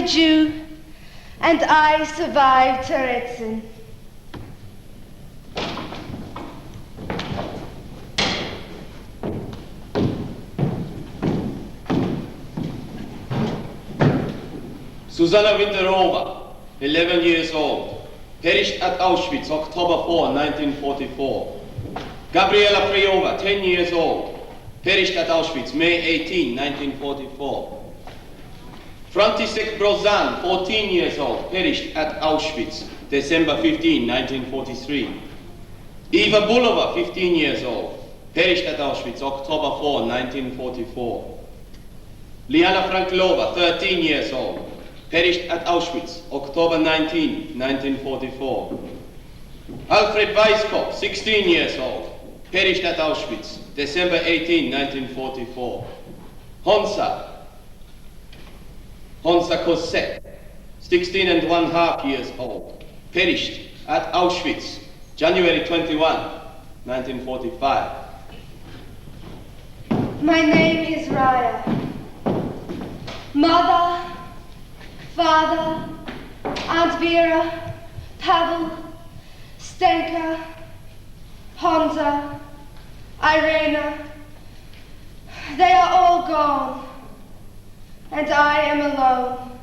a Jew, and I survived Terezin. Susanna Winterova, 11 years old, perished at Auschwitz, October 4, 1944. Gabriela Priova, 10 years old, perished at Auschwitz, May 18, 1944. František Brozan, 14 years old, perished at Auschwitz, December 15, 1943. Eva Bulova, 15 years old, perished at Auschwitz, October 4, 1944. Liana Franklova, 13 years old, perished at Auschwitz, October 19, 1944. Alfred Weisskopf, 16 years old, perished at Auschwitz, December 18, 1944. Honza Kosek, 16 and 1/2 years old, perished at Auschwitz, January 21, 1945. My name is Raya. Mother, Father, Aunt Vera, Pavel, Stenka, Honza, Irena, they are all gone, and I am alone.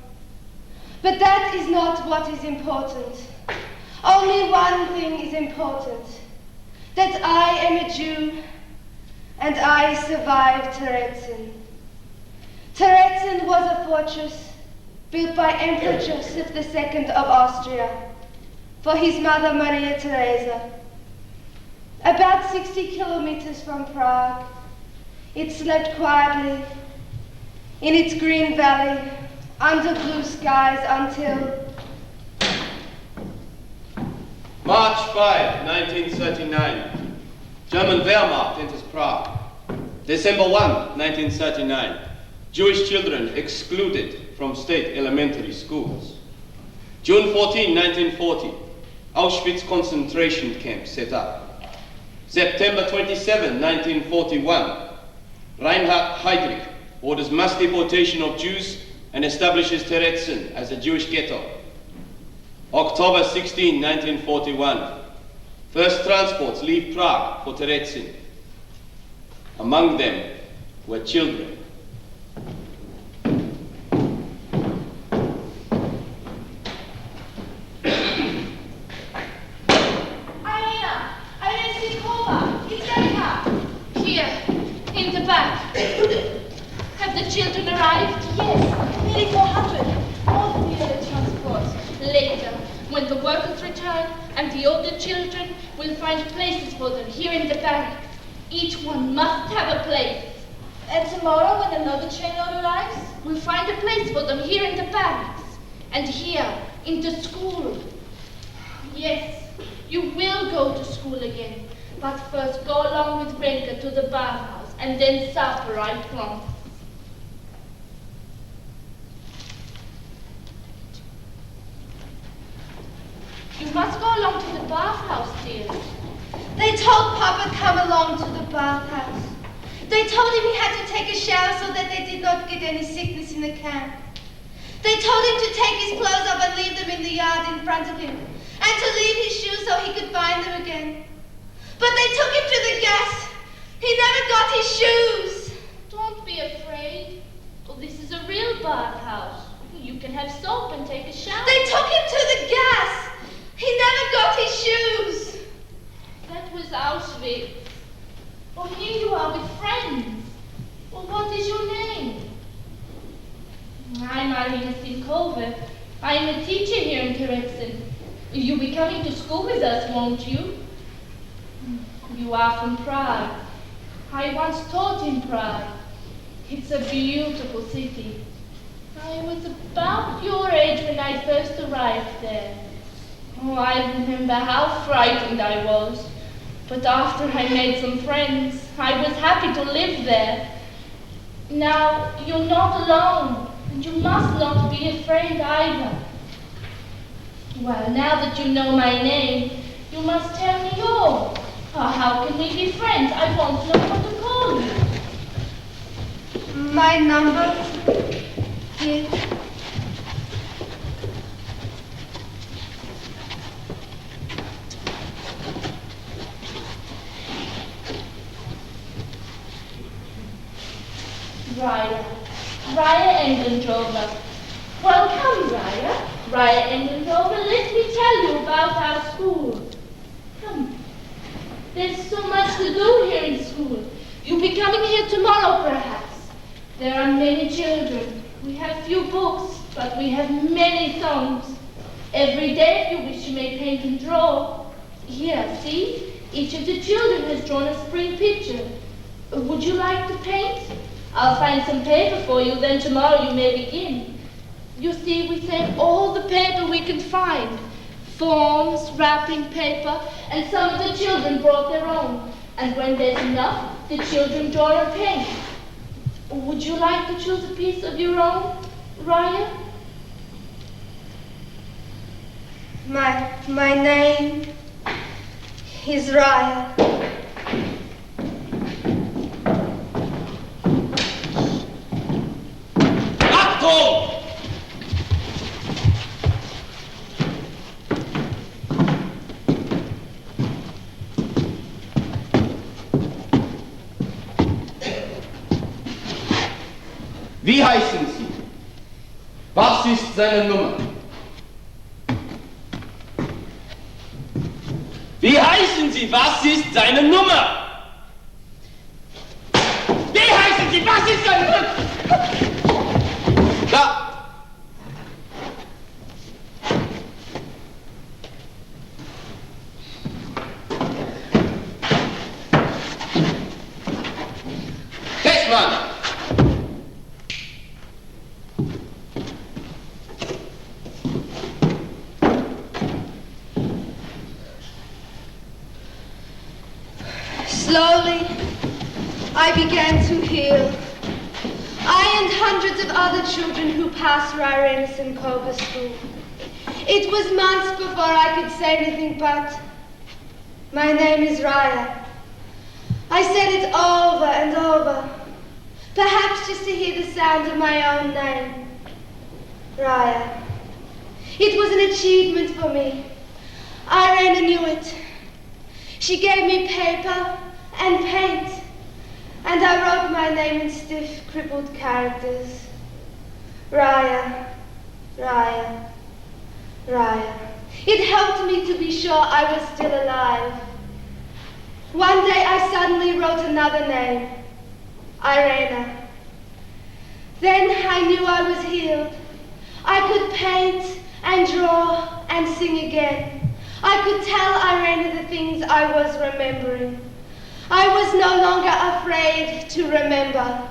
But that is not what is important. Only one thing is important, that I am a Jew, and I survived Terezin. Terezin was a fortress built by Emperor Joseph II of Austria for his mother Maria Theresa. About 60 kilometers from Prague, it slept quietly in its green valley under blue skies until March 5, 1939. German Wehrmacht enters Prague. December 1, 1939. Jewish children excluded from state elementary schools. June 14, 1940, Auschwitz concentration camp set up. September 27, 1941, Reinhard Heydrich orders mass deportation of Jews and establishes Terezin as a Jewish ghetto. October 16, 1941, first transports leave Prague for Terezin. Among them were children. Have the children arrived? Yes, nearly 400. More than the other transports. Later, when the workers return and the older children will find places for them here in the barracks. Each one must have a place. And tomorrow, when another trainload arrives? We'll find a place for them here in the barracks. And here, in the school. Yes, you will go to school again. But first go along with Renka to the bathhouse, and then supper, I promise. You must go along to the bathhouse, dear. They told Papa come along to the bathhouse. They told him he had to take a shower so that they did not get any sickness in the camp. They told him to take his clothes off and leave them in the yard in front of him, and to leave his shoes so he could find them again. But they took him to the gas. He never got his shoes. Don't be afraid. Well, this is a real bathhouse. You can have soap and take a shower. They took him to the gas. He never got his shoes. That was Auschwitz. Oh, here you are with friends. Well, what is your name? I'm Arina Sinkova. I am a teacher here in Terezin. You'll be coming to school with us, won't you? You are from Prague. I once taught in Prague. It's a beautiful city. I was about your age when I first arrived there. Oh, I remember how frightened I was. But after I made some friends, I was happy to live there. Now, you're not alone, and you must not be afraid either. Well, now that you know my name, you must tell me yours. How can we be friends? I won't know what to call you. My number is Raya Endendrover. Well, come, Raya Endendrover, let me tell you about our school. Come. There's so much to do here in school. You'll be coming here tomorrow, perhaps. There are many children. We have few books, but we have many songs. Every day, if you wish, you may paint and draw. Here, see? Each of the children has drawn a spring picture. Would you like to paint? I'll find some paper for you, then tomorrow you may begin. You see, we save all the paper we can find. Forms, wrapping paper, and some of the children brought their own. And when there's enough, the children draw and paint. Would you like to choose a piece of your own, Raya? My name is Raya. Achtung! Wie heißen Sie? Was ist seine Nummer? Wie heißen Sie? Was ist seine Nummer? Wie heißen Sie? Was ist seine Nummer? Da! Testmann! Slowly, I began to heal. I and hundreds of other children who passed Rairenis and Cobra School. It was months before I could say anything but, my name is Raya. I said it over and over, perhaps just to hear the sound of my own name, Raya. It was an achievement for me. Irena knew it. She gave me paper and paint, and I wrote my name in stiff, crippled characters. Raya, Raya, Raya. It helped me to be sure I was still alive. One day I suddenly wrote another name, Irena. Then I knew I was healed. I could paint and draw and sing again. I could tell Irena the things I was remembering. I was no longer afraid to remember.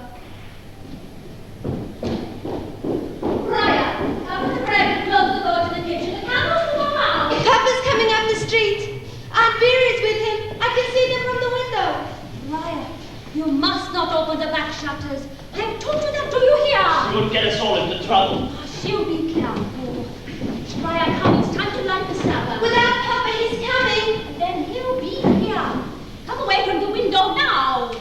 Raya, come to the bread and close the door to the kitchen. The candles will go out. Papa's coming up the street. Aunt Vera's with him. I can see them from the window. Raya, you must not open the back shutters. I've told you that, do you hear? You'll get us all into trouble. Hush, you be careful. Raya, come, it's time to light the supper. Without Papa, he's coming. And then he'll be here. Come away from the window now.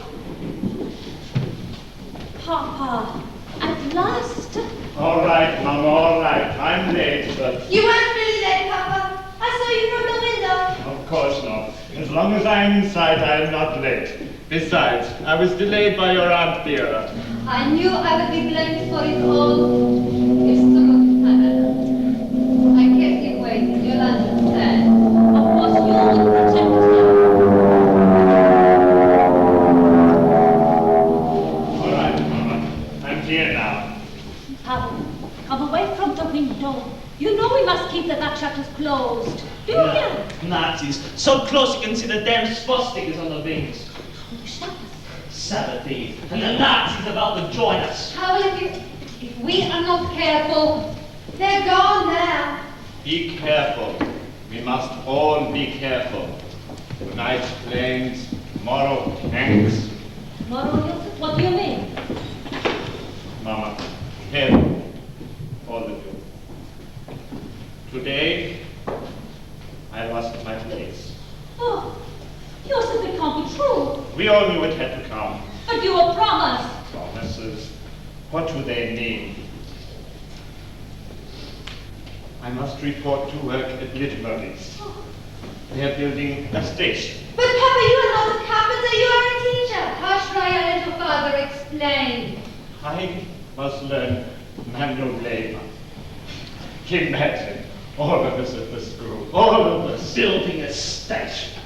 Papa, at last. All right, Mama, all right. I'm late, but You weren't really late, Papa. I saw you from the window. of course not. As long as I'm in sight, I'm not late. Besides, I was delayed by your Aunt Vera. I knew I would be blamed for it all. It's the good time. I kept him waiting, you'll understand. Of course, you will protect him. All right, Mama. I'm here now. Come away from the window. You know we must keep the back shutters closed. Do you hear? Nazis. So close you can see the damn swastikas on the wings. The shutters. Sabbath Eve. And the Nazis about to join us. How if we are not careful? They're gone now. Be careful. We must all be careful. Tonight planes, tomorrow tanks. Tomorrow, Joseph, what do you mean? Mama, careful. All of you. Today, I lost my place. Oh, Joseph, it can't be true. We all knew it had to come. But you were promised. Promises. What do they mean? I must report to work at Literaries. They're building a station. But Papa, you are not a carpenter, you are a teacher. Hush, Raya, let your father explain. I must learn manual labor. Imagine all of us at the school, all of us. Building a station.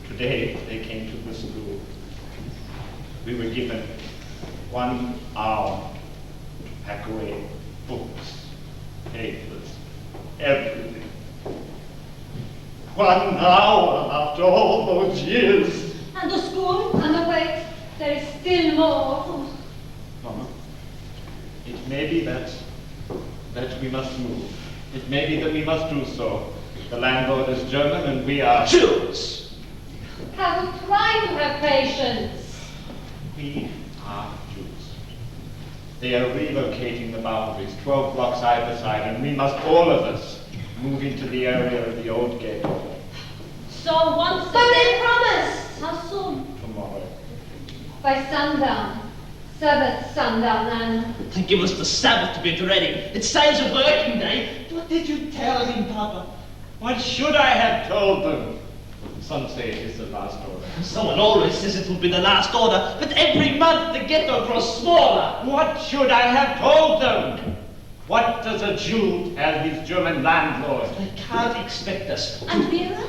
Today they came to the school. We were given 1 hour to pack away books, papers, everything. 1 hour after all those years. And the school? And the wait? There is still more. Mama, it may be that we must move. It may be that we must do so. The landlord is German and we are Jews. Have you tried to have patience? We are Jews. They are relocating the boundaries, 12 blocks either side, and we must, all of us, move into the area of the old ghetto. So once But they promised. How soon? Tomorrow. By sundown. Sabbath sundown, and Give us the Sabbath to be ready. It saves a working day. What did you tell him, Papa? What should I have told them? Some say it is the last order. Someone always says it will be the last order, but every month the ghetto grows smaller. What should I have told them? What does a Jew tell his German landlord? They can't expect us. and Vera?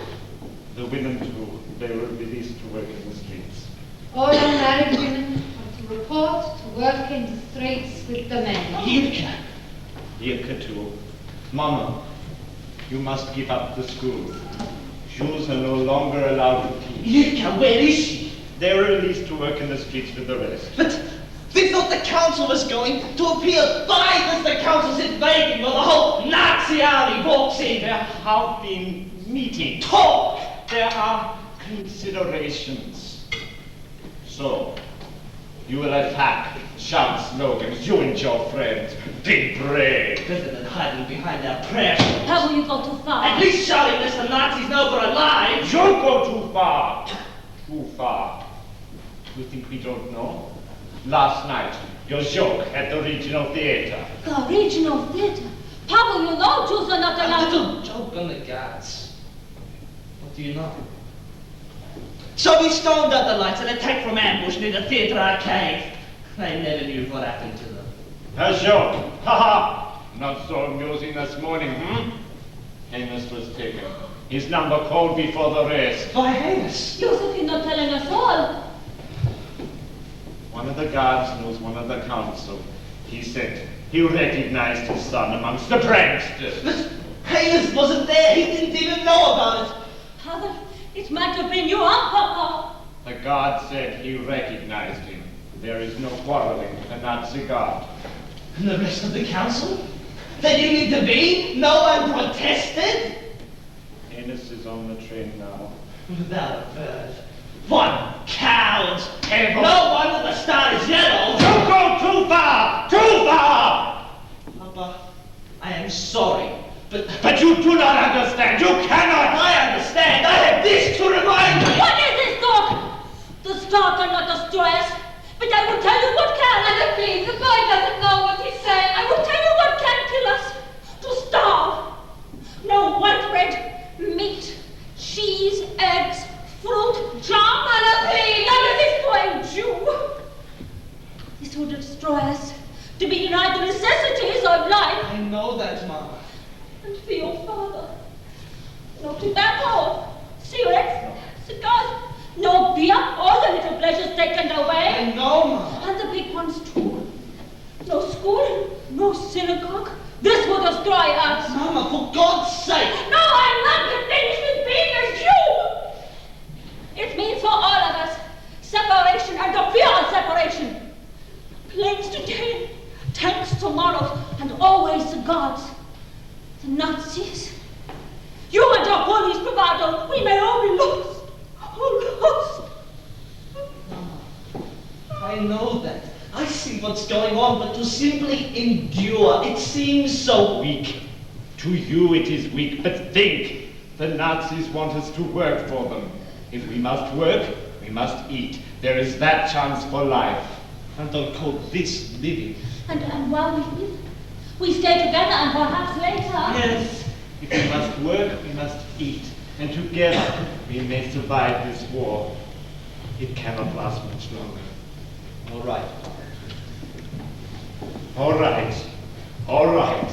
The women too, they were released to work in the streets. All unmarried women are to report to work in the streets with the men. Yilka. Yilka too. Mama, you must give up the school. Jews are no longer allowed to teach. Yilka, where is she? They were released to work in the streets with the rest. But we thought the council was going to appeal. Why does the council sit waiting while the whole Nazi army walks in? There have been meetings. Talk! There are considerations. So, you will attack, shout slogans, you and your friends. Be brave. Better than hiding behind our prayers. How will you go too far? At least shouting lest the Nazis know we're alive. You go too far. Too far. You think we don't know? Last night, your joke at the regional theater. The regional theater. Papa, you know Jews are not A allowed to. little joke on the guards. What do you know? So we stormed out the lights and attacked from ambush near the theater arcade. I never knew what happened to them. A joke. Ha ha. Not so amusing this morning, Amos was taken. His number called before the rest. Why, Amos? Joseph is not telling us all. One of the guards knows one of the council. He said he recognized his son amongst the pranksters. But Amos wasn't there. He didn't even know about it. Father, it might have been you, Papa. The guard said he recognized him. There is no quarreling with the Nazi guard. And the rest of the council? They didn't need to be? No one protested? Amos is on the train now. Without a bird. One coward! Abel. No wonder the star is yellow! Don't go too far! Too far! Papa, I am sorry, But you do not understand! You cannot! I understand! I have this to remind me! What is this talk? The star cannot destroy us. But I will tell you what can. And please, the boy doesn't know what he's saying. I will tell you what can kill us. To starve. No white bread, meat, cheese, eggs, fruit, jam, and a pig. None of this to a Jew. This would destroy us. To be denied the necessities of life. I know that, Mama. And for your father. No tobacco, cigarettes, cigars, no beer, all the little pleasures taken away. I know, Mama. And the big ones too. No school, no synagogue. This will destroy us. Mama, for God's sake! No, I'm not finished with being a Jew. It means for all of us, separation and the fear of separation. Planes today, tanks tomorrow, and always the gods. The Nazis. You and your police bravado, we may all be lost. All lost. Mama, I know that. I see what's going on, but to simply endure, it seems so weak. To you it is weak, but think. The Nazis want us to work for them. If we must work, we must eat. There is that chance for life. And don't call this living. And while we live, we stay together and perhaps later. Yes. If we must work, we must eat. And together we may survive this war. It cannot last much longer. All right. All right. All right.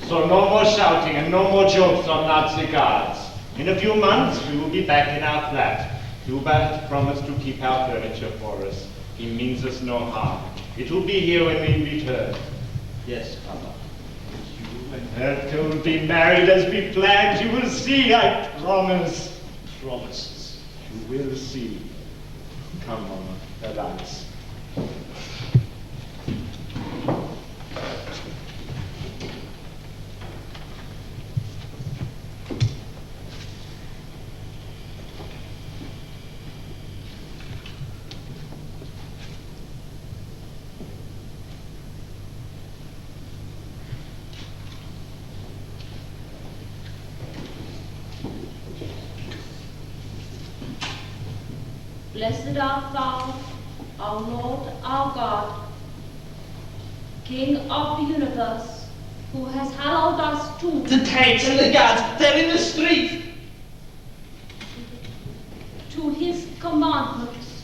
So no more shouting and no more jokes on Nazi guards. In a few months, we will be back in our flat. Hubert promised to keep our furniture for us. He means us no harm. It will be here when we return. Yes, Papa. You and her two will be married as we planned. You will see, I promise. Promises. You will see. Come, Mama. Relax. Blessed art thou, our Lord, our God, King of the universe, who has hallowed us to The tanks and the guards, they're in the street. to his commandments,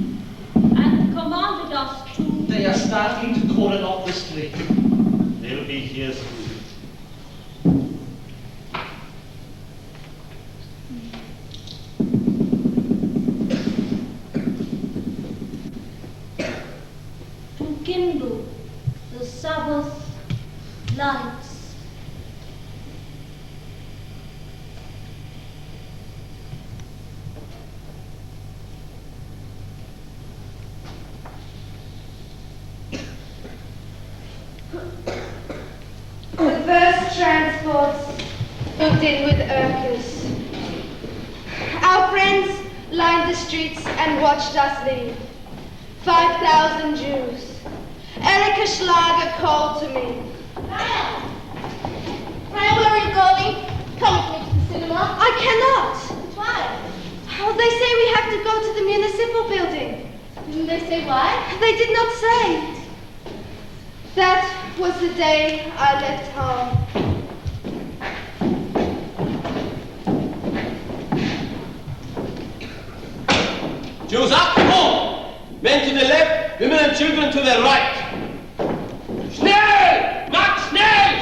and commanded us to They are starting to cordon off the street. They'll be here soon. kindle the Sabbath lights. The first transports moved in with Urkers. Our friends lined the streets and watched us leave. 5,000 Jews. Erika Schlager called to me. Ryan, where are you going? Come with me to the cinema. I cannot. Why? Oh, they say we have to go to the municipal building. Didn't they say why? They did not say. That was the day I left home. Jews up, home! Men to the left, women and children to the right. Schnell! Max, schnell!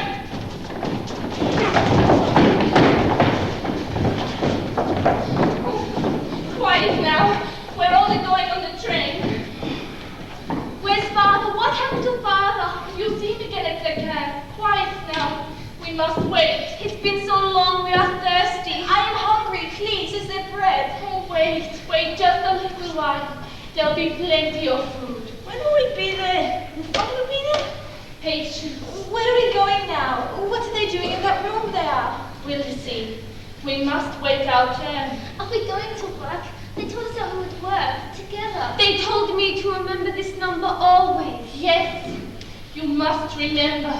Quiet now. We're only going on the train. Where's Father? What happened to Father? You'll see him again at the camp. Quiet now. We must wait. It's been so long, we are thirsty. I am hungry. Please, is there bread? Oh, wait just a little while. There'll be plenty of food. When will we be there? When will we be there? Patience. Where are we going now? What are they doing in that room there? We'll see. We must wait our turn. Are we going to work? They told us that we would work together. They told me to remember this number always. Yes, you must remember.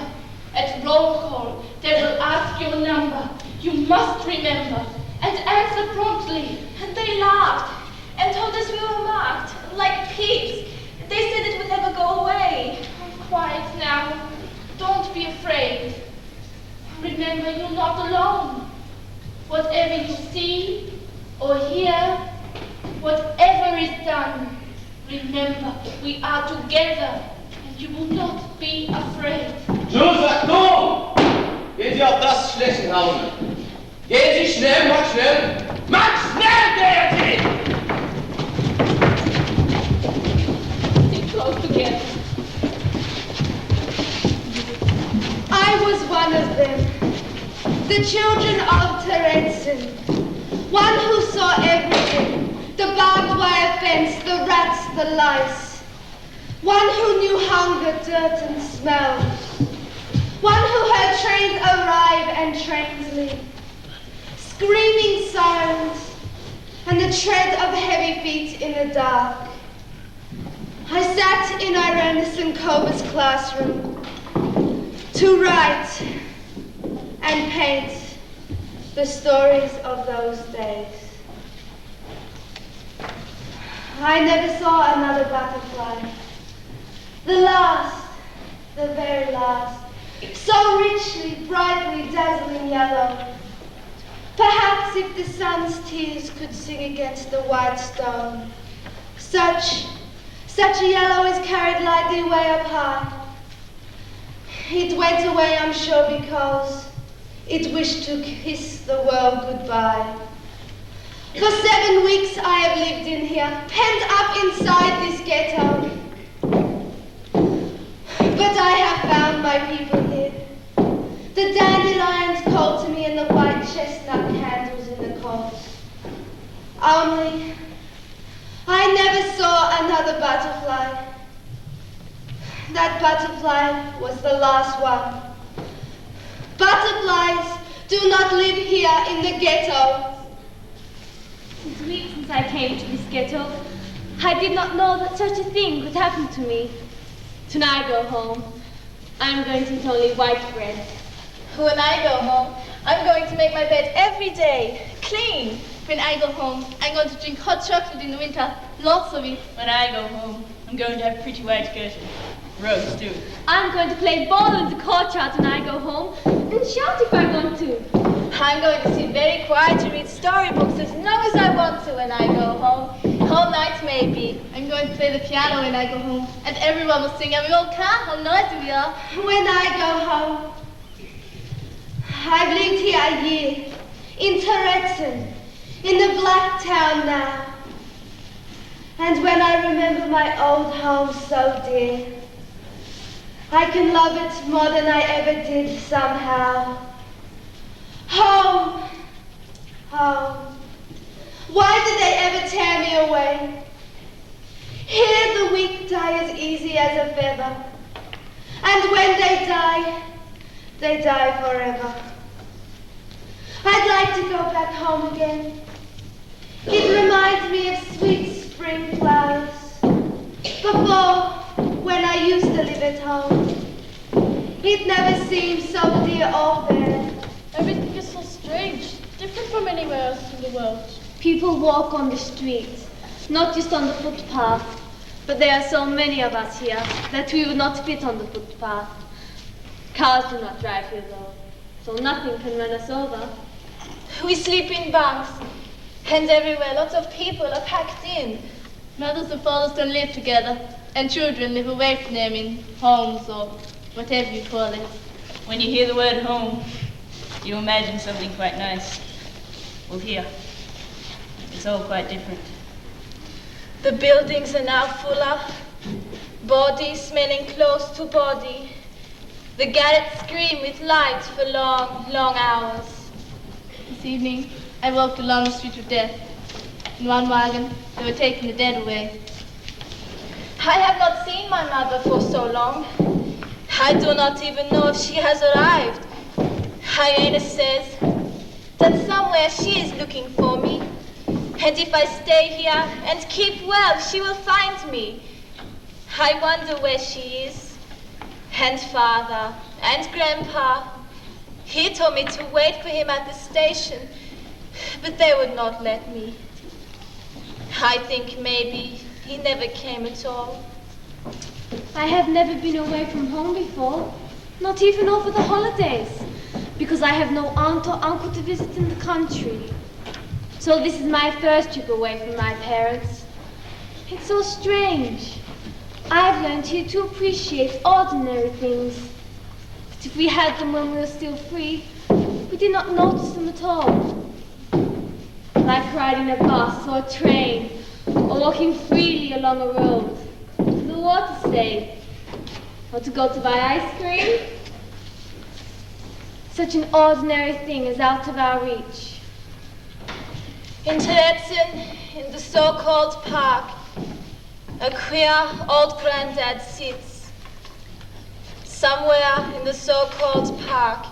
At roll call, they will ask your number. You must remember and answer promptly. And they laughed and told us we were marked, like pigs. They said it would never go away. Quiet now. Don't be afraid. Remember, you're not alone. Whatever you see or hear, whatever is done, remember, we are together and you will not be afraid. Joseph, komm! Gehen Sie auf das Schlessenhausen. Gehen Sie schnell, Max, schnell! Max, schnell, gehen Sie! Sit close together. I was one of them. The children of Terezin. One who saw everything. The barbed wire fence, the rats, the lice. One who knew hunger, dirt, and smell. One who heard trains arrive and trains leave. Screaming sirens and the tread of heavy feet in the dark. I sat in Irene Sinkova's classroom to write and paint the stories of those days. I never saw another butterfly. The last, the very last, so richly, brightly, dazzling yellow. Perhaps if the sun's tears could sing against the white stone, such a yellow is carried lightly way up high. It went away, I'm sure, because it wished to kiss the world goodbye. For 7 weeks I have lived in here, penned up inside this ghetto. But I have found my people here. The dandelions called to me and the white chestnut candles in the coals. Only, I never saw another butterfly. That butterfly was the last one. Butterflies do not live here in the ghetto. It's weeks since I came to this ghetto. I did not know that such a thing could happen to me. Tonight I go home. I'm going to eat only white bread. When I go home, I'm going to make my bed every day, clean. When I go home, I'm going to drink hot chocolate in the winter, lots of it. When I go home, I'm going to have pretty white curtains. Roast too. I'm going to play ball in the courtyard when I go home and shout if I want to. I'm going to sit very quiet and read storybooks as long as I want to when I go home. Whole nights maybe. I'm going to play the piano when I go home. And everyone will sing and we all count how noisy we are. When I go home, I've lived here a year, in Terezin, in the Black Town now. And when I remember my old home so dear, I can love it more than I ever did somehow. Home, home. Why did they ever tear me away? Here the weak die as easy as a feather. And when they die forever. I'd like to go back home again. It reminds me of sweet spring flowers. Before, when I used to live at home, it never seemed so dear or fair. Everything is so strange, different from anywhere else in the world. People walk on the streets, not just on the footpath, but there are so many of us here that we would not fit on the footpath. Cars do not drive here though, so nothing can run us over. We sleep in bunks, and everywhere lots of people are packed in. Mothers and fathers don't live together, and children live away from them in homes or whatever you call it. When you hear the word home, you imagine something quite nice. Well, here, it's all quite different. The buildings are now fuller, body smelling close to body. The garrets scream with light for long, long hours. This evening, I walked along the street of death. In one wagon, they were taking the dead away. I have not seen my mother for so long. I do not even know if she has arrived. Hyena says that somewhere she is looking for me. And if I stay here and keep well, she will find me. I wonder where she is. And father and grandpa. He told me to wait for him at the station, but they would not let me. I think maybe he never came at all. I have never been away from home before, not even over the holidays, because I have no aunt or uncle to visit in the country. So this is my first trip away from my parents. It's so strange. I've learned here to appreciate ordinary things. But if we had them when we were still free, we did not notice them at all. Like riding a bus or a train, or walking freely along a road, to the water state, or to go to buy ice cream. Such an ordinary thing is out of our reach. In Terezin, in the so-called park, a queer old granddad sits. Somewhere in the so-called park,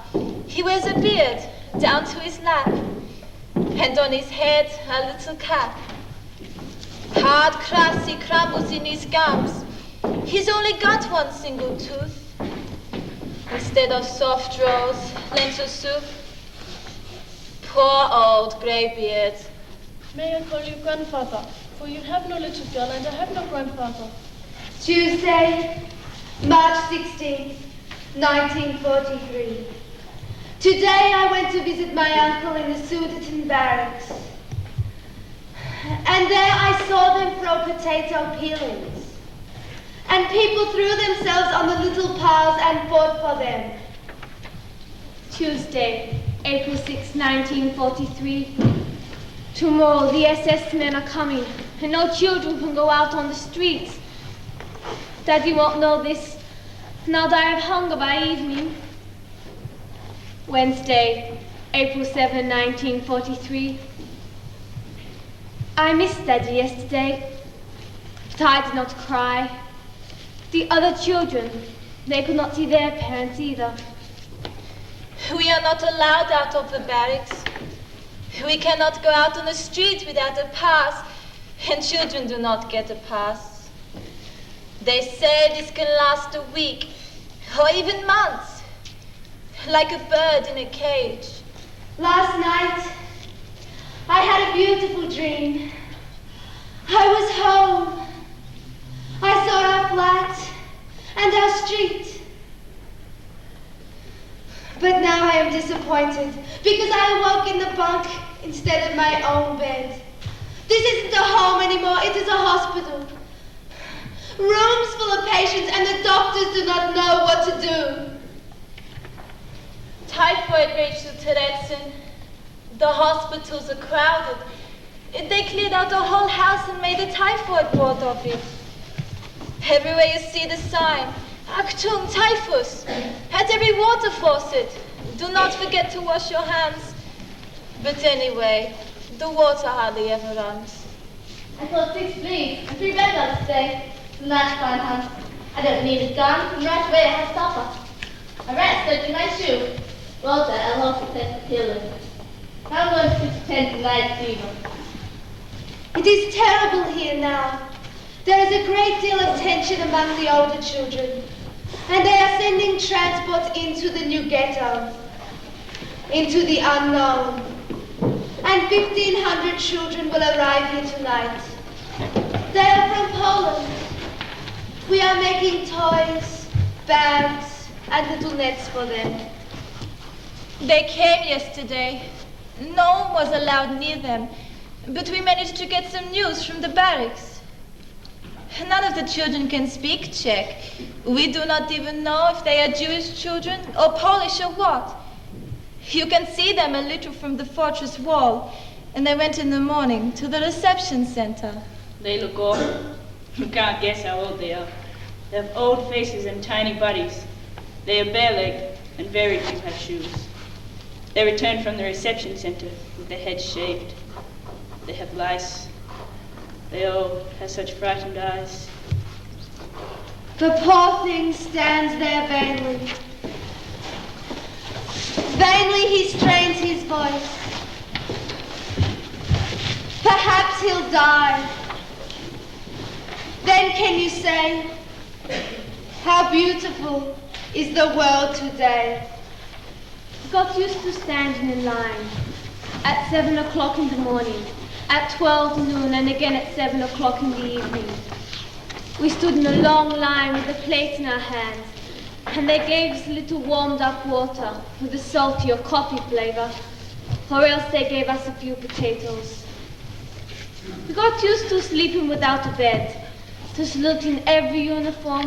he wears a beard down to his lap, and on his head a little cap. Hard crust he crumbles in his gums. He's only got one single tooth. Instead of soft rolls, lentil soup. Poor old greybeard. May I call you grandfather? For you have no little girl and I have no grandfather. Tuesday, March 16th, 1943. Today I went to visit my uncle in the Sudeton barracks. And there I saw them throw potato peelings. and people threw themselves on the little piles and fought for them. Tuesday, April 6, 1943. Tomorrow the SS men are coming, and no children can go out on the streets. Daddy won't know this. Now die of hunger by evening. Wednesday, April 7, 1943. I missed Daddy yesterday, but I did not cry. The other children, they could not see their parents either. We are not allowed out of the barracks. We cannot go out on the street without a pass, and children do not get a pass. They say this can last a week, or even months, like a bird in a cage. Last night, I had a beautiful dream. I was home. I saw our flat and our street. But now I am disappointed because I awoke in the bunk instead of my own bed. This isn't a home anymore, it is a hospital. Rooms full of patients and the doctors do not know what to do. Typhoid raged to Terezin. The hospitals are crowded. They cleared out the whole house and made a typhoid ward of it. Everywhere you see the sign, Achtung Typhus. At every water faucet, do not forget to wash your hands. But anyway, the water hardly ever runs. I got 6 fleas and 3 bed bugs today. Some nice fine hunts. I don't need a gun, and right away I have supper. A rat stuck in my shoe. Walter, I'll hope to take the killing. I'm going to pretend tonight, fever. It is terrible here now. There is a great deal of tension among the older children, and they are sending transport into the new ghetto, into the unknown. And 1,500 children will arrive here tonight. They are from Poland. We are making toys, bags, and little nets for them. They came yesterday. No one was allowed near them, but we managed to get some news from the barracks. None of the children can speak Czech. We do not even know if they are Jewish children or Polish or what. You can see them a little from the fortress wall, and they went in the morning to the reception center. They look awful. You can't guess how old they are. They have old faces and tiny bodies. They are bare-legged, and very few have shoes. They returned from the reception center with their heads shaved. They have lice. They all have such frightened eyes. The poor thing stands there vainly. Vainly he strains his voice. Perhaps he'll die. Then can you say, how beautiful is the world today? Got used to standing in line at 7 o'clock in the morning, at 12 noon, and again at 7 o'clock in the evening. We stood in a long line with the plates in our hands, and they gave us a little warmed up water with a salty or coffee flavor, or else they gave us a few potatoes. We got used to sleeping without a bed, to salute in every uniform,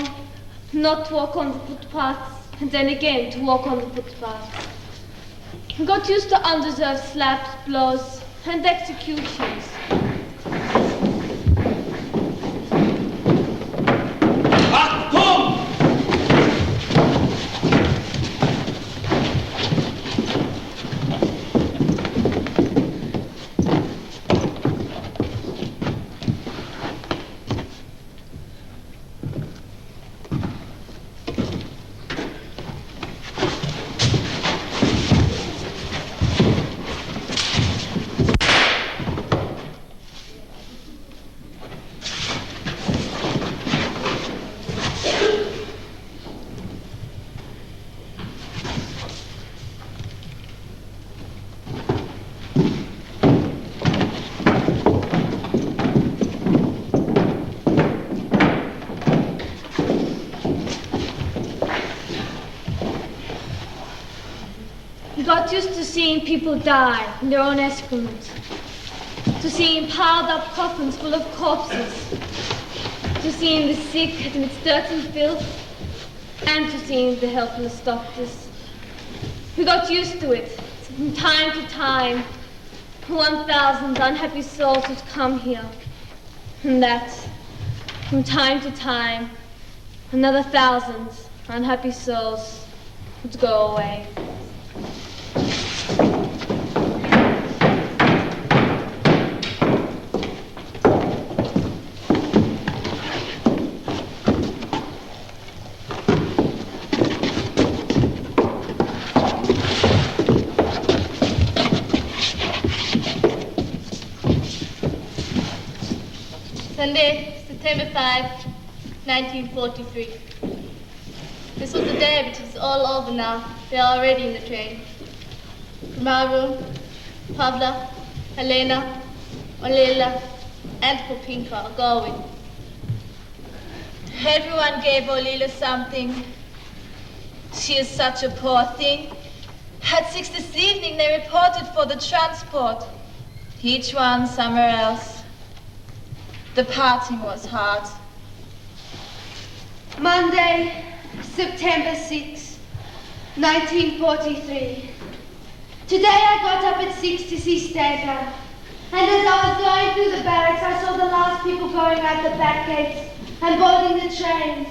not to walk on the footpaths, and then again to walk on the footpaths. We got used to undeserved slaps, blows, and executions. Got used to seeing people die in their own excrement, to seeing piled up coffins full of corpses, to seeing the sick amidst dirt and filth, and to seeing the helpless doctors. We got used to it. So from time to time, 1,000 unhappy souls would come here, and that, from time to time, another 1,000 unhappy souls would go away. Sunday, September 5, 1943. This was the day, but it's all over now. They're already in the train. From our room, Pavla, Helena, Olela, and Popinka are going. Everyone gave Olila something. She is such a poor thing. At 6 this evening, they reported for the transport. Each one somewhere else. The parting was hard. Monday, September 6, 1943. Today I got up at 6 to see Stega. And as I was going through the barracks, I saw the last people going out the back gates and boarding the trains.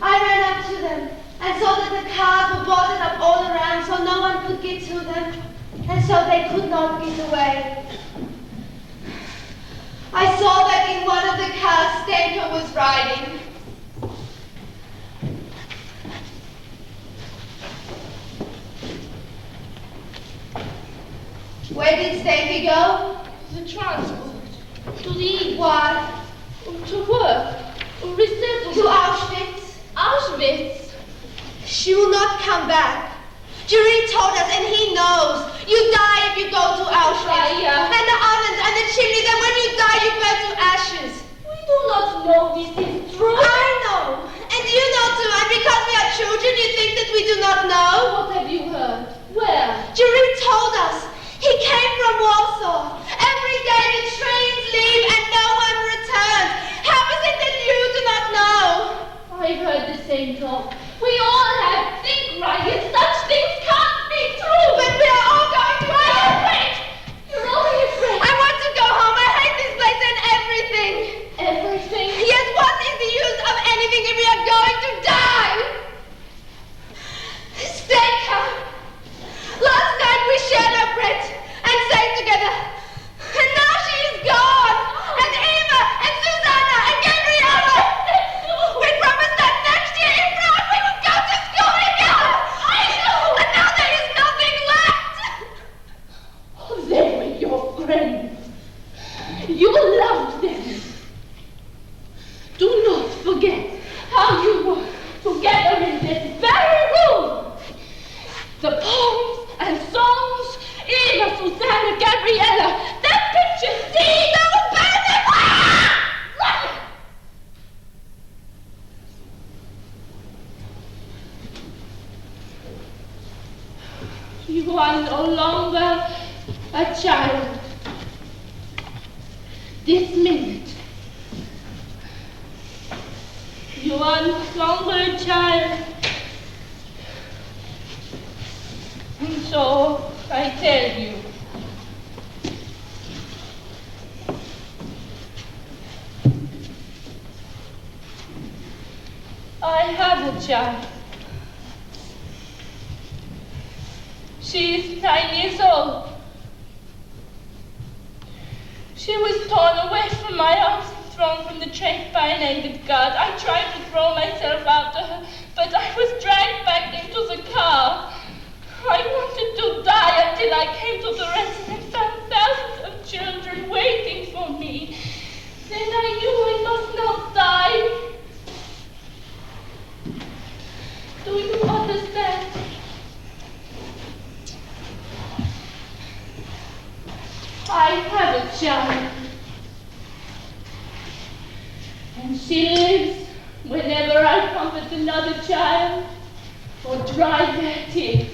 I ran up to them and saw that the cars were boarded up all around so no one could get to them, and so they could not get away. I saw that in one of the cars Stenka was riding. Where did Stenka go? The transport. To the... Why? To work. Resettle. To Auschwitz. Auschwitz. She will not come back. Jury told us, and he knows. You die if you go to Auschwitz. Yeah. And the ovens and the chimneys, and when you die, you burn to ashes. We do not know this is true. I know. And you know too. And because we are children, you think that we do not know? What have you heard? Where? Jury told us. He came from Warsaw. Every day the trains leave and no one returns. How is it that you do not know? I've heard the same talk. We all have think right, yet such things can't be true. But we are all going to hell. Wait! You're only afraid. I want to go home. I hate this place and everything. Everything? Yes, what is the use of anything if we are going to die? Stenka! Last night we shared our bread and sang together. And now she is gone. And Eva and Susanna and Gabriella. We promised that next year in Prague we would go to school again. I know. And now there is nothing left. Oh, they were your friends. You loved them. Do not forget how you were together in this very room. The poems and songs, Eva, Susanna, Gabriella, that picture, see, they will burn them. Run! You are no longer a child. This minute, you are no longer a child. And so I tell you, I have a child. She is 9 years old. She was torn away from my arms and thrown from the train by an angered guard. I tried to throw myself after her, but I was dragged back into the car. I wanted to die until I came to Terezin and found thousands of children waiting for me. Then I knew I must not die. Do you understand? I have a child. And she lives whenever I comfort another child or dry their tears.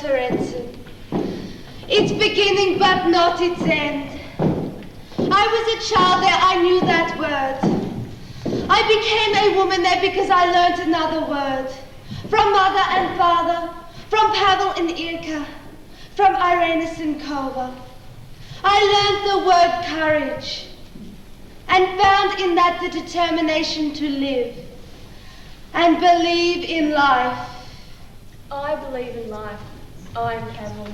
Terezin. Its beginning but not its end. I was a child there, I knew that word. I became a woman there because I learned another word. From mother and father, from Pavel and Irka, from Irenas and Kova. I learned the word courage and found in that the determination to live and believe in life. I believe in life. I'm Pavel.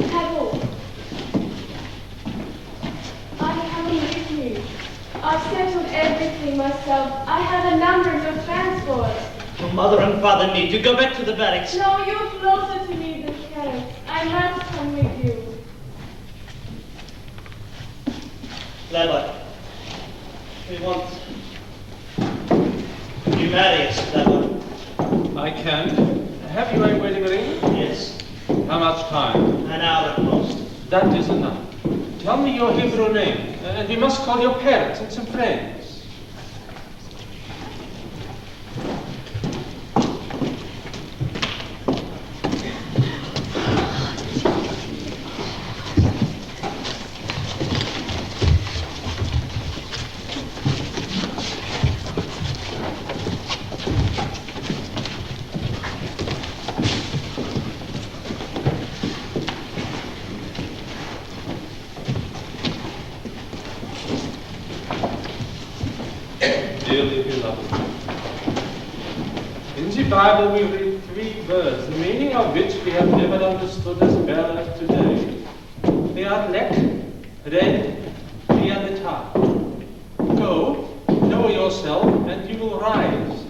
Pavel, I'm coming with you. I've settled everything myself. I have a number of your transports. Your mother and father need you. Go back to the barracks. No, you're closer to me than parents. I must come with you. Leva, we want you marry us, Leva. I can. Have you a wedding ring? Yes. How much time? An hour at most. That is enough. Tell me your Hebrew name, and we must call your parents and some friends. Dearly beloved, in the Bible we read 3 words, the meaning of which we have never understood as well as today. They are lek, red, pianeta. Go, know yourself, and you will rise.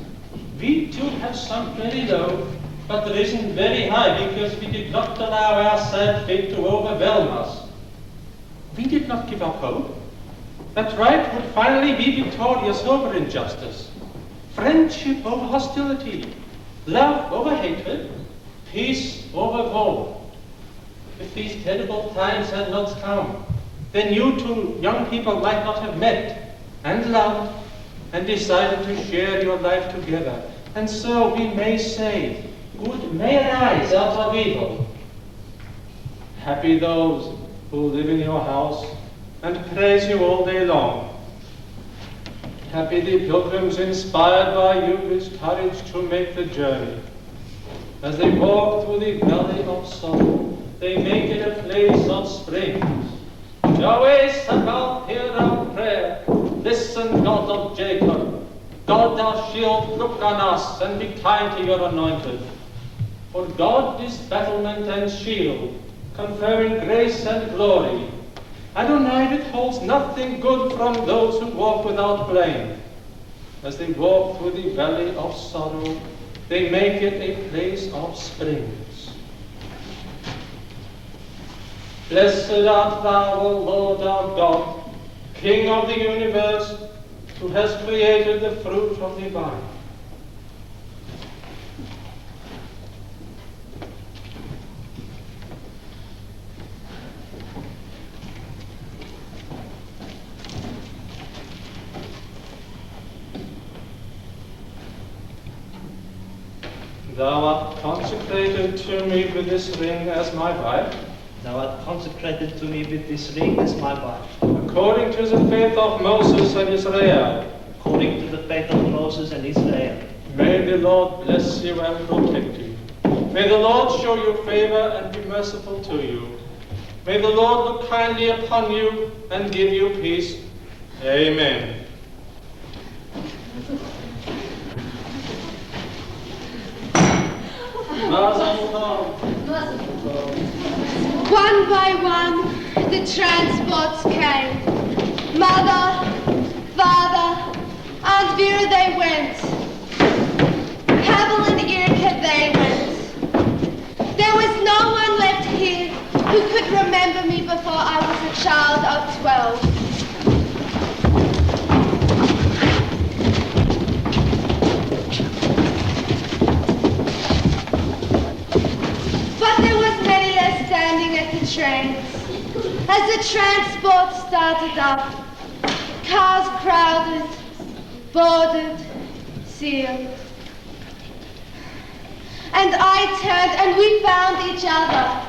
We too have sunk very low, but risen very high because we did not allow our sad fate to overwhelm us. We did not give up hope. That right would finally be victorious over injustice. Friendship over hostility. Love over hatred. Peace over war. If these terrible times had not come, then you two young people might not have met and loved and decided to share your life together. And so we may say, good may arise out of evil. Happy those who live in your house and praise you all day long. Happy the pilgrims inspired by you with courage to make the journey. As they walk through the valley of sorrow, they make it a place of springs. Yahweh Sabaoth, hear our prayer. Listen, God of Jacob. God our shield, look on us and be kind to your anointed. For God is battlement and shield, conferring grace and glory. Adonai withholds nothing good from those who walk without blame. As they walk through the valley of sorrow, they make it a place of springs. Blessed art thou, O Lord our God, King of the universe, who has created the fruit of the vine. Thou art consecrated to me with this ring as my wife. Thou art consecrated to me with this ring as my wife. According to the faith of Moses and Israel. According to the faith of Moses and Israel. May the Lord bless you and protect you. May the Lord show you favor and be merciful to you. May the Lord look kindly upon you and give you peace. Amen. One by one, the transports came. Mother, father, Aunt Vera, they went. Pavel and Irka, they went. There was no one left here who could remember me before I was a child of 12. Standing at the trains. As the transport started up, Cars crowded, boarded, sealed. And I turned and we found each other.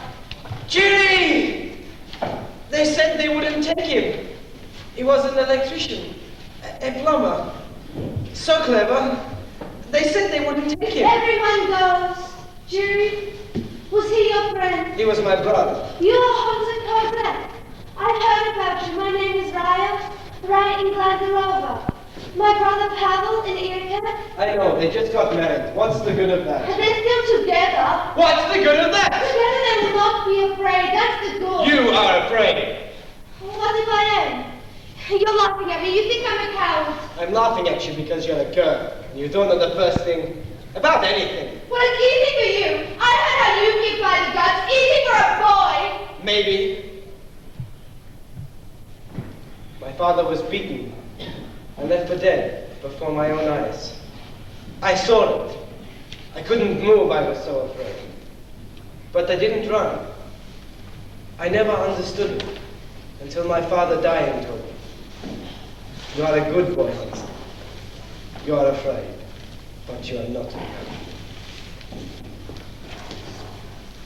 Julie! They said they wouldn't take him. He was an electrician, a plumber. So clever. They said they wouldn't take him. Everyone goes. Jury, was he your friend? He was my brother. You're Hunter Cosette. I heard about you. My name is Raya in Gladyrova. My brother Pavel and Irina. I know, they just got married. What's the good of that? They're still together. What's the good of that? Together they will not be afraid. That's the good. You are afraid. What if I am? You're laughing at me. You think I'm a coward. I'm laughing at you because you're a girl. And you don't know the first thing about anything. Well, it's easy for you. I heard how you kick by the guts. Easy for a boy. Maybe. My father was beaten and left for dead before my own eyes. I saw it. I couldn't move, I was so afraid. But I didn't run. I never understood it until my father died and told me. You are a good boy, Hans. You are afraid, but you are not a coward.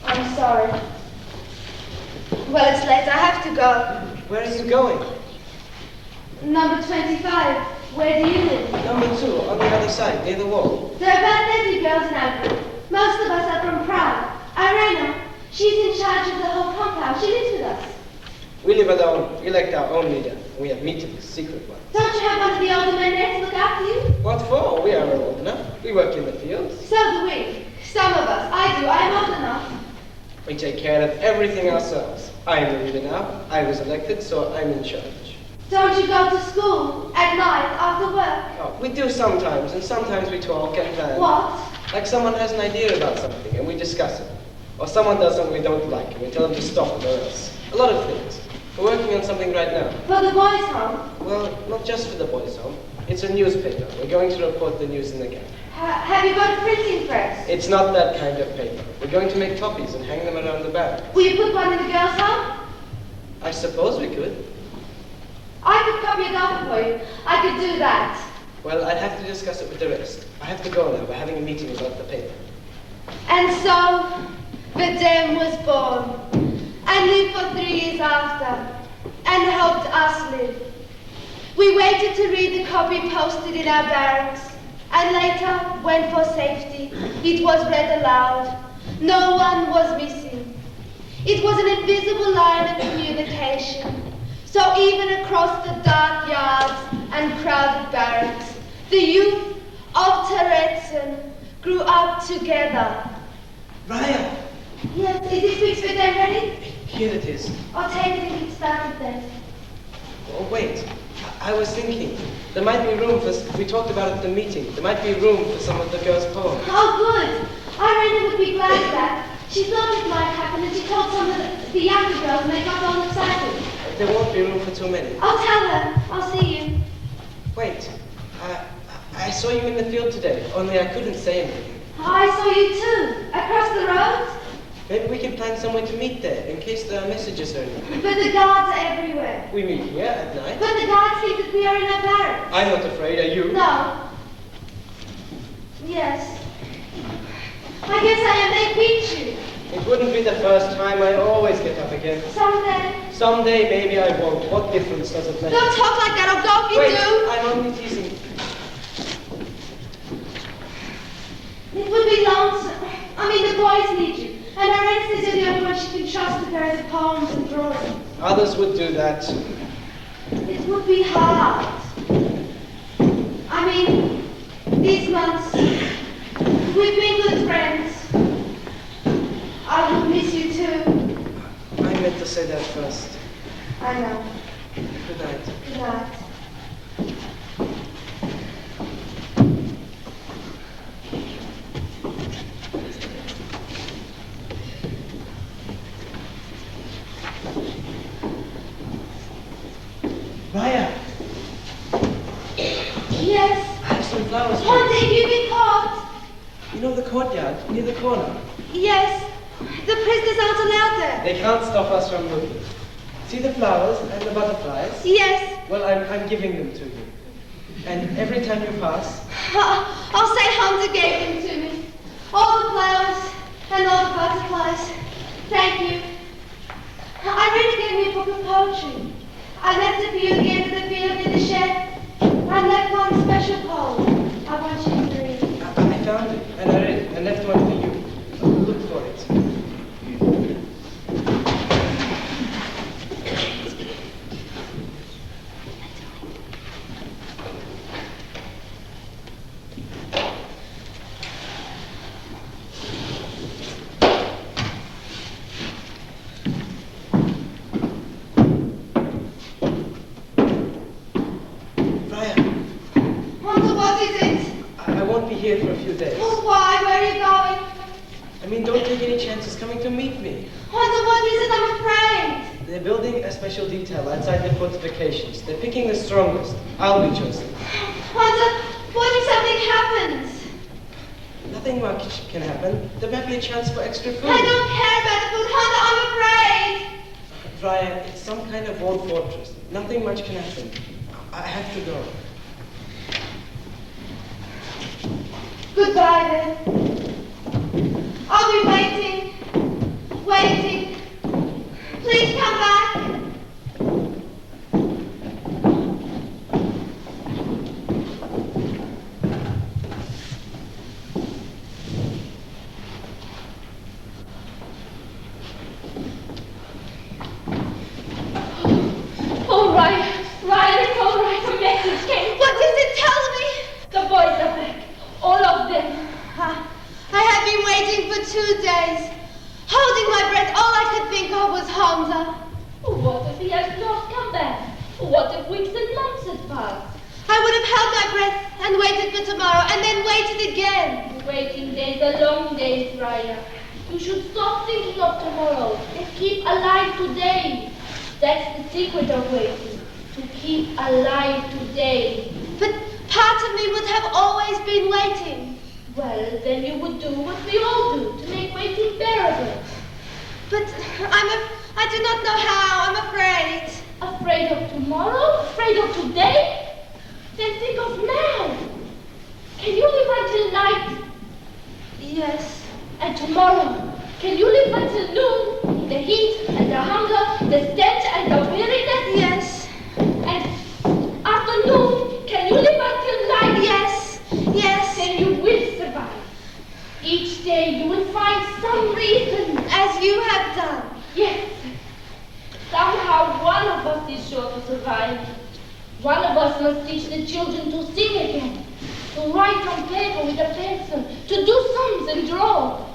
I'm sorry. Well, it's late. I have to go. Where are you going? Number 25. Where do you live? Number 2, on the other side, near the wall. There are about 30 girls in our group. Most of us are from Prague. Irena, she's in charge of the whole compound. She lives with us. We live alone. We elect our own leader. We have meetings, secret ones. Don't you have one of the older men there to look after you? What for? We are old enough. We work in the fields. So do we. Some of us. I do. I am old enough. We take care of everything ourselves. I am the leader now. I was elected, so I'm in charge. Don't you go to school at night after work? Oh, we do sometimes, and sometimes we talk and plan. What? Like someone has an idea about something, and we discuss it. Or someone does something we don't like, and we tell them to stop it or else. A lot of things. We're working on something right now. For the boys' home? Well, not just for the boys' home. It's a newspaper. We're going to report the news in the camp. Have you got a printing press? It's not that kind of paper. We're going to make copies and hang them around the barracks. Will you put one in the girls' home? I suppose we could. I could copy it over for you. I could do that. Well, I'd have to discuss it with the rest. I have to go now. We're having a meeting about the paper. And so, the dam was born, and lived for 3 years after, and helped us live. We waited to read the copy posted in our barracks, and later went for safety. It was read aloud. No one was missing. It was an invisible line of communication. So even across the dark yards and crowded barracks, the youth of Terezin grew up together. Raya! Yes, is this week's video ready? Here it is. I'll take it and get started then. Oh, wait. I was thinking. There might be room for... We talked about it at the meeting. There might be room for some of the girls' poems. Oh, good. Irene would be glad of that. She thought it might happen and she told some of the younger girls and they got all excited. There won't be room for too many. I'll tell her. I'll see you. Wait. I saw you in the field today, only I couldn't say anything. I saw you too. Across the road. Maybe we can plan somewhere to meet there, in case there are messages or anything. But the guards are everywhere. We meet here at night. But the guards think that we are in our barracks. I'm not afraid, are you? No. Yes. I guess I am. They beat you. It wouldn't be the first time. I always get up again. Someday. Someday, maybe I won't. What difference does it make? Don't talk like that. I'll go if you Wait, do. I'm only teasing. It would be lonesome. I mean, the boys need you. And Irene says you're the only one she can trust with her poems and drawings. Others would do that. It would be hard. I mean, these months, we've been good friends. I would miss you too. I meant to say that first. I know. Good night. Good night. Raya! Yes? I have some flowers for you. One day you've been caught. You know the courtyard, near the corner? Yes. The prisoners aren't allowed there. They can't stop us from looking. See the flowers and the butterflies? Yes. Well, I'm giving them to you. And every time you pass... I'll say Hunter gave them to me. All the flowers and all the butterflies. Thank you. Irene gave me a book of poetry. I left it for you at the end of the field in the shed. I left one special poem. I want you to read. I found it, and I read it, and left one for you. Look for it. Here for a few days. Oh, why? Where are you going? I mean, don't take any chances coming to meet me. Hunter, what is it? I'm afraid. They're building a special detail outside the fortifications. They're picking the strongest. I'll be chosen. Hunter, what if something happens? Nothing much can happen. There might be a chance for extra food. I don't care about the food, Hunter. I'm afraid. Raya, it's some kind of old fortress. Nothing much can happen. I have to go. Goodbye, then. I'll be waiting. Please come back. All right, it's all right. A message came. What does it tell me? The boys are back. All of them. I have been waiting for 2 days. Holding my breath, all I could think of was Hunter. What if he has not come back? What if weeks and months had passed? I would have held my breath and waited for tomorrow and then waited again. Waiting days are long days, Raya. You should stop thinking of tomorrow and keep alive today. That's the secret of waiting, to keep alive today. But part of me would have always been waiting. Well, then you would do what we all do to make waiting bearable. But I do not know how. I'm afraid. Afraid of tomorrow? Afraid of today? Then think of now. Can you live until night? Yes. And tomorrow? Can you live until noon? The heat and the hunger, the stench and the weariness? Yes. And afternoon? Can you live until night? Yes. Yes. Then you will survive. Each day you will find some reason. As you have done. Yes. Somehow one of us is sure to survive. One of us must teach the children to sing again, to write on paper with a pencil, to do sums and draw.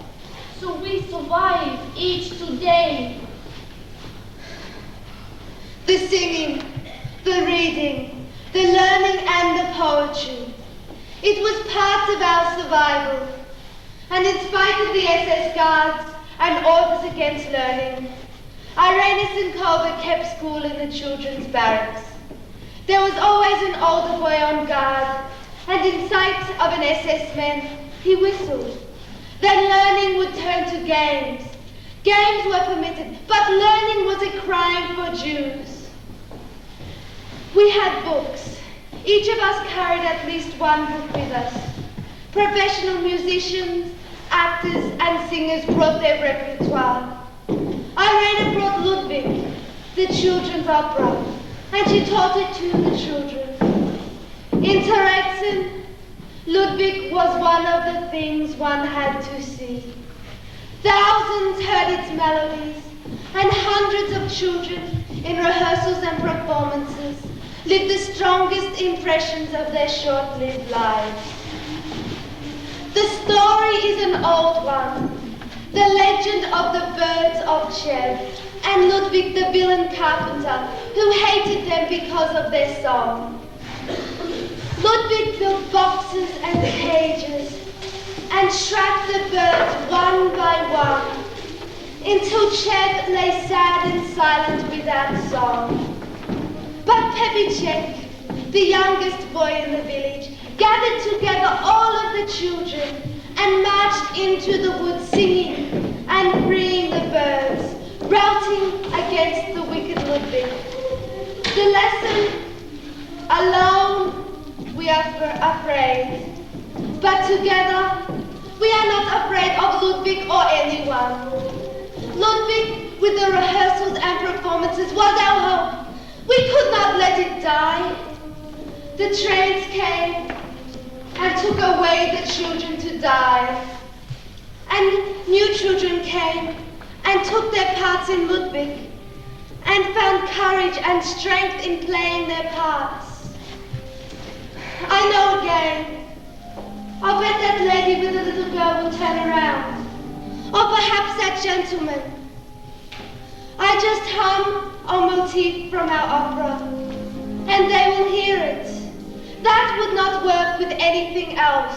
So we survive each today. The singing, the reading, the learning and the poetry. It was part of our survival. And in spite of the SS guards and orders against learning, Irenaeus and Colbert kept school in the children's barracks. There was always an older boy on guard, and in sight of an SS man, he whistled. Then learning would turn to games. Games were permitted, but learning was a crime for Jews. We had books. Each of us carried at least one book with us. Professional musicians, actors, and singers brought their repertoire. Irene brought Ludwig, the children's opera, and she taught it to the children. In Terezin, Ludwig was one of the things one had to see. Thousands heard its melodies, and hundreds of children, in rehearsals and performances, lived the strongest impressions of their short-lived lives. The story is an old one. The legend of the birds of Chev and Ludwig the villain carpenter who hated them because of their song. Ludwig built boxes and cages and trapped the birds one by one until Chev lay sad and silent without song. But Pepicek, the youngest boy in the village, gathered together all of the children and marched into the woods singing and freeing the birds, routing against the wicked Ludwig. The lesson But together, we are not afraid of Ludwig or anyone. Ludwig, with the rehearsals and performances, was our hope. We could not let it die. The trains came and took away the children to die. And new children came and took their parts in Ludwig and found courage and strength in playing their parts. I know again. I'll bet that lady with the little girl will turn around. Or perhaps that gentleman. I just hum a motif from our opera, and they will hear it. That would not work with anything else.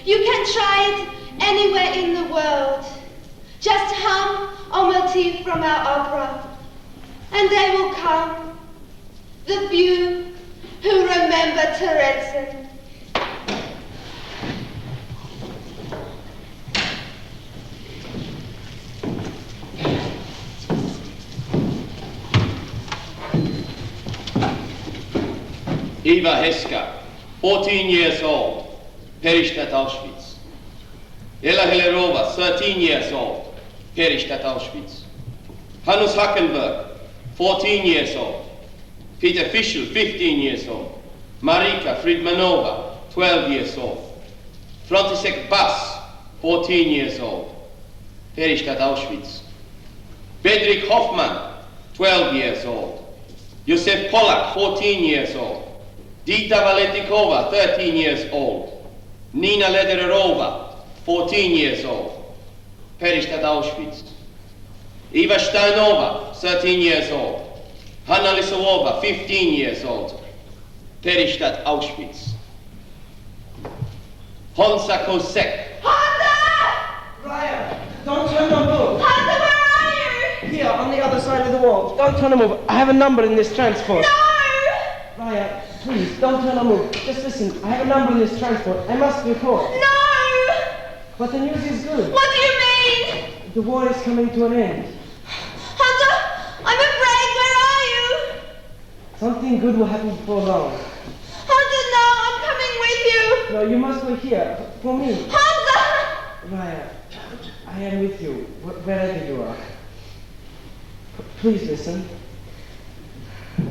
You can try it anywhere in the world. Just hum a motif from our opera, and they will come. The few who remember Terezin. Eva Heska, 14 years old, perished at Auschwitz. Ella Helerova, 13 years old, perished at Auschwitz. Hanus Hackenberg, 14 years old. Peter Fischl, 15 years old. Marika Friedmanova, 12 years old. František Bass, 14 years old, perished at Auschwitz. Bedřich Hoffman, 12 years old. Josef Polak, 14 years old. Dita Valentikova, 13 years old. Nina Ledererova, 14 years old, perished at Auschwitz. Eva Steinova, 13 years old. Hanna Lisovova, 15 years old, perished at Auschwitz. Honza Kosek. Honza! Raya, don't turn them move. Honza, where are you? Here, on the other side of the wall. Don't turn them move. I have a number in this transport. No! Raya, please, don't turn them move. Just listen, I have a number in this transport. I must report. No! But the news is good. What do you mean? The war is coming to an end. Honza, I'm afraid, where are you? Something good will happen before long. Honza, no, I'm coming with you. No, you must wait here, for me. Honza! Raya, I am with you, wherever you are. Please listen.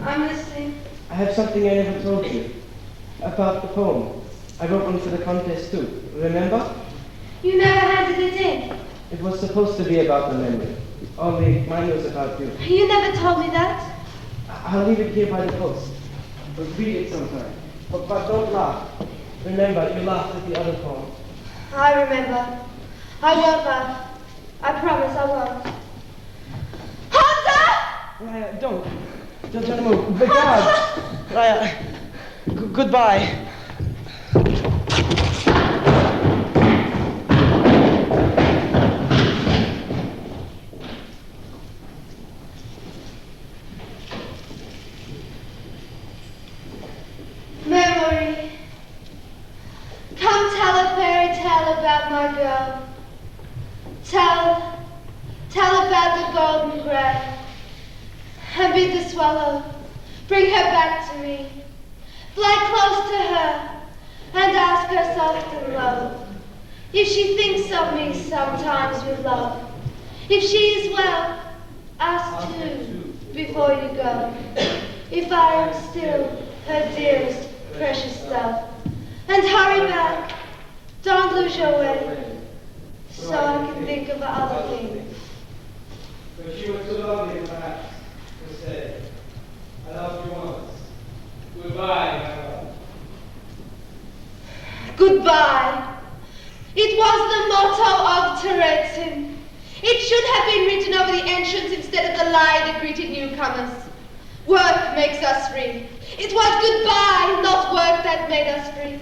I'm listening. I have something I never told you. About the poem. I wrote one for the contest too. Remember? You never handed it in. It was supposed to be about the memory. Only mine was about you. You never told me that. I'll leave it here by the post. But read it sometime. But don't laugh. Remember, you laughed at the other poem. I remember. I won't laugh. I promise I won't. Honza! Raya, don't try to move. The guards! Raya, goodbye. Memory. Come tell a fairy tale about my girl. Tell about the golden grail. And bid the swallow bring her back to me. Fly close to her and ask her soft and low if she thinks of me sometimes with love. If she is well, ask too before you go if I am still her dearest precious love. And hurry back, don't lose your way, so I can think of other things. But she was too lovely, perhaps, to say, I love you once. Goodbye, my love. Goodbye. It was the motto of Terezin. It should have been written over the entrance instead of the lie that greeted newcomers. Work makes us free. It was goodbye, not work, that made us free.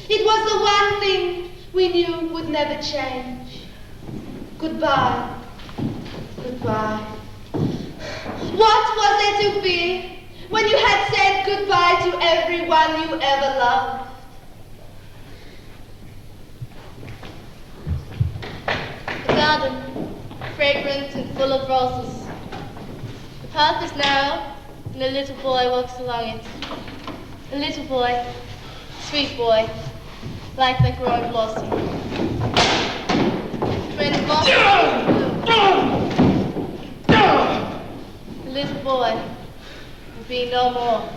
It was the one thing we knew would never change. Goodbye. Goodbye. What was there to fear when you had said goodbye to everyone you ever loved? The garden, fragrant and full of roses. The path is narrow, and a little boy walks along it. A little boy, sweet boy, like the growing blossom. When it blossoms, the little boy will be no more.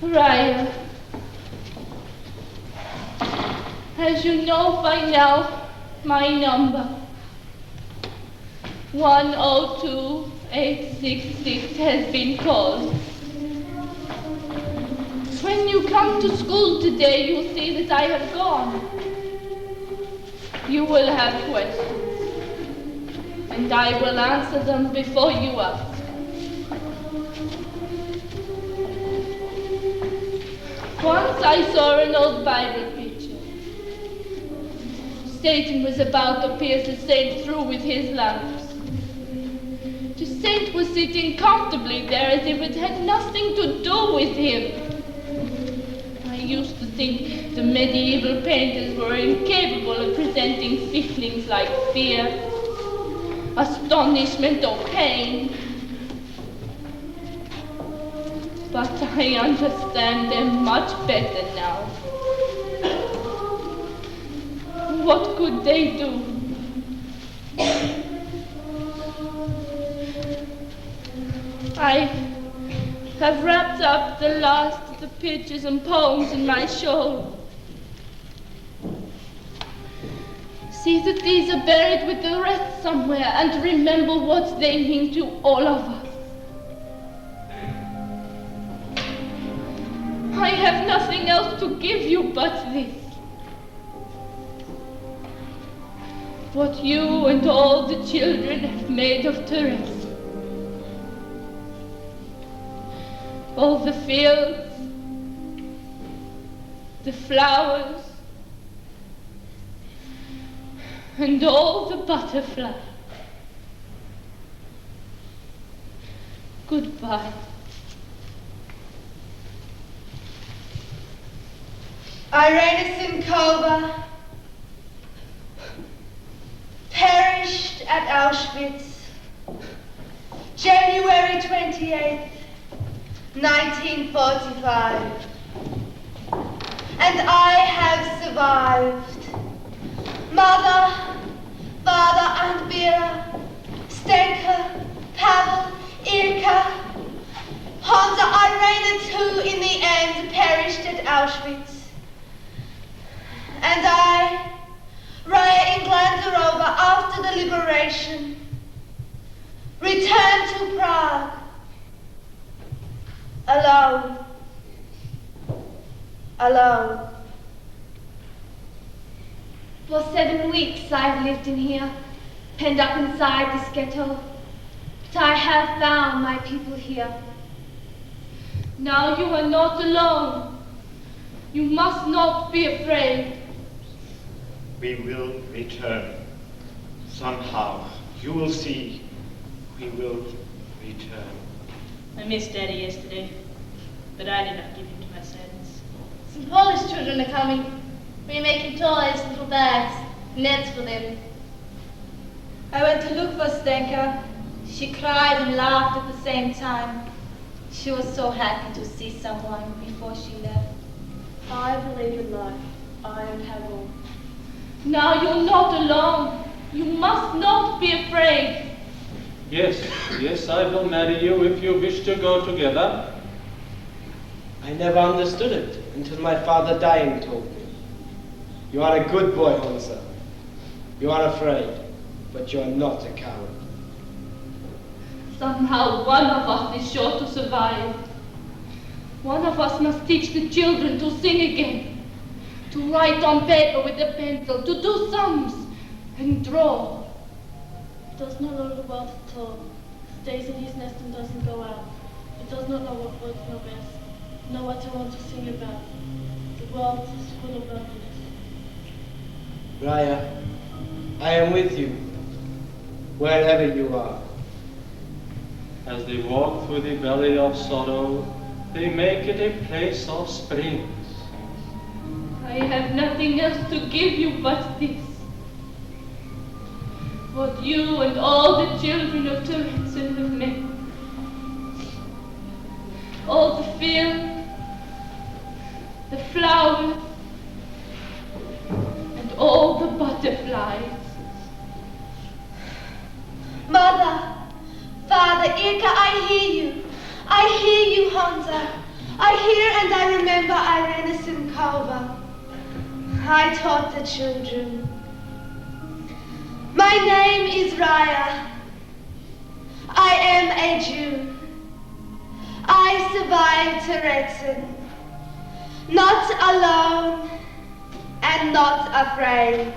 Ryan, as you know by now, my number 102866 has been called. When you come to school today, you'll see that I have gone. You will have questions, and I will answer them before you ask. Once I saw an old Bible picture. Satan was about to pierce the saint through with his lamps. The saint was sitting comfortably there as if it had nothing to do with him. I used to think the medieval painters were incapable of presenting feelings like fear, astonishment, or pain. But I understand them much better now. What could they do? I have wrapped up the last of the pictures and poems in my shawl. See that these are buried with the rest somewhere, and remember what they mean to all of us. I have nothing else to give you but this. What you and all the children have made of Terezin. All the fields, the flowers, and all the butterflies. Goodbye. Irena Sinkova perished at Auschwitz, January 28th, 1945. And I have survived. Mother, Father, Aunt Vera, Stenka, Pavel, Irka, Honza, Irena too in the end perished at Auschwitz. And I, Raya Inglanderova, after the liberation, returned to Prague, alone, alone. For 7 weeks I've lived in here, penned up inside this ghetto, but I have found my people here. Now you are not alone. You must not be afraid. We will return. Somehow. You will see. We will return. I missed Daddy yesterday, but I did not give in to my sadness. Some Polish children are coming. We're making toys, little bags, nets for them. I went to look for Stenka. She cried and laughed at the same time. She was so happy to see someone before she left. I believe in life. I am Pavel. Now you're not alone. You must not be afraid. Yes, yes, I will marry you if you wish to go together. I never understood it until my father dying told me. You are a good boy, Honza. You are afraid, but you are not a coward. Somehow one of us is sure to survive. One of us must teach the children to sing again, to write on paper with a pencil, to do sums and draw. It does not know the world at all. Stays in his nest and doesn't go out. It does not know what words know best, know what to want to sing about. The world is full of loneliness. Raya, I am with you, wherever you are. As they walk through the valley of sorrow, they make it a place of springs. I have nothing else to give you but this. What you and all the children of Terezin have met. All the fields, the flowers, and all the butterflies. Mother, Father, Ilka, I hear you. I hear you, Honza. I hear and I remember Irena Sinkova. I taught the children. My name is Raya. I am a Jew. I survived Terezin. Not alone and not afraid.